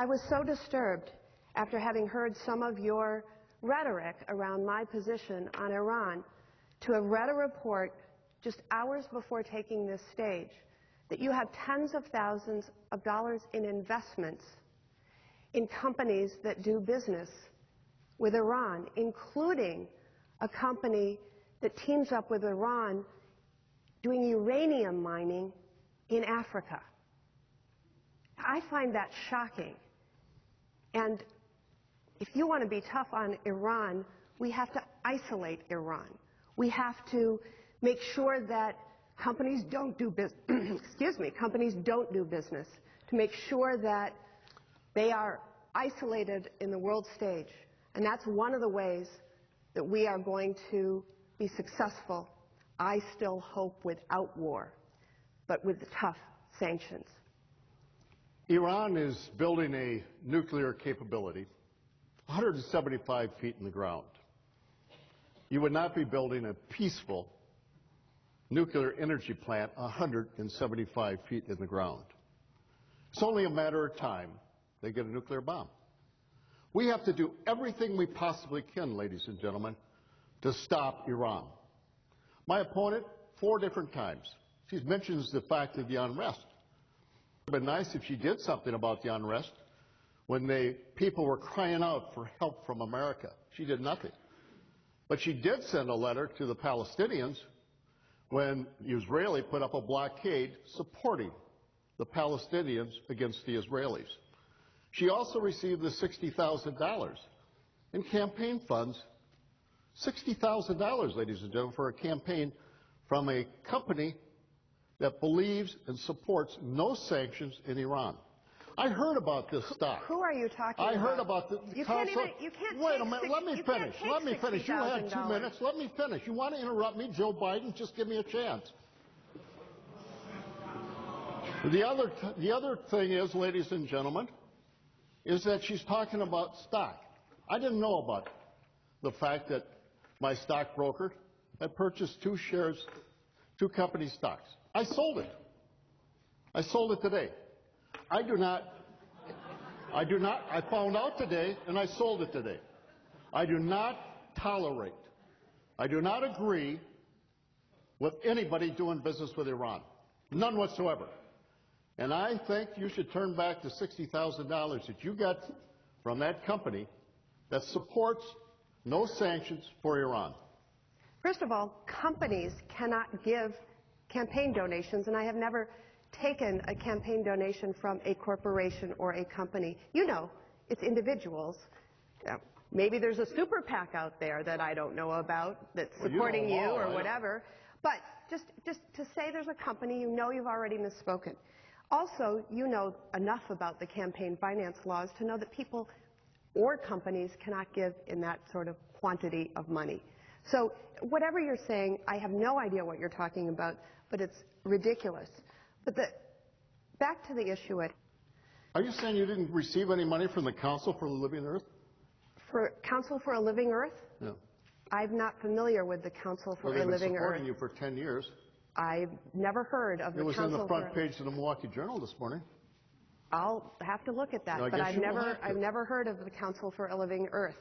I was so disturbed after having heard some of your rhetoric around my position on Iran to have read a report just hours before taking this stage that you have tens of thousands of dollars in investments in companies that do business with Iran, including a company that teams up with Iran doing uranium mining in Africa. I find that shocking. And if you want to be tough on Iran, we have to isolate Iran. We have to make sure that companies don't do business, companies don't do business, to make sure that they are isolated in the world stage. And that's one of the ways that we are going to be successful, I still hope, without war, but with the tough sanctions. Iran is building a nuclear capability 175 feet in the ground. You would not be building a peaceful nuclear energy plant 175 feet in the ground. It's only a matter of time they get a nuclear bomb. We have to do everything we possibly can, ladies and gentlemen, to stop Iran. My opponent, 4 different times, she mentions the fact of the unrest. It would have been nice if she did something about the unrest when people were crying out for help from America. She did nothing. But she did send a letter to the Palestinians when the Israeli put up a blockade supporting the Palestinians against the Israelis. She also received the $60,000 in campaign funds, $60,000, ladies and gentlemen, for a campaign from a company that believes and supports no sanctions in Iran. I heard about this stock. Who are you talking about? I heard about the council. Wait a minute, let me finish. Let me finish. You had 2 minutes. Let me finish. You want to interrupt me, Joe Biden? Just give me a chance. The other thing is, ladies and gentlemen, is that she's talking about stock. I didn't know about the fact that my stockbroker had purchased 2 shares, 2 company stocks. I sold it. I sold it today. I found out today and I sold it today. I do not tolerate, I do not agree with anybody doing business with Iran. None whatsoever. And I think you should turn back the $60,000 that you got from that company that supports no sanctions for Iran. First of all, companies cannot give campaign donations, and I have never taken a campaign donation from a corporation or a company. You know, it's individuals. Maybe there's a super PAC out there that I don't know about that's supporting you or whatever. But just to say there's a company, you know you've already misspoken. Also, you know enough about the campaign finance laws to know that people or companies cannot give in that sort of quantity of money. So whatever you're saying, I have no idea what you're talking about, but it's ridiculous. But back to the issue at... Are you saying you didn't receive any money from the Council for the Living Earth? For Council for a Living Earth? No. I'm not familiar with the Council for a Living Earth. They've been supporting you for 10 years. I've never heard of the Council for... It was in the front page of the Milwaukee Journal this morning. I'll have to look at that, but I've never heard of the Council for a Living Earth.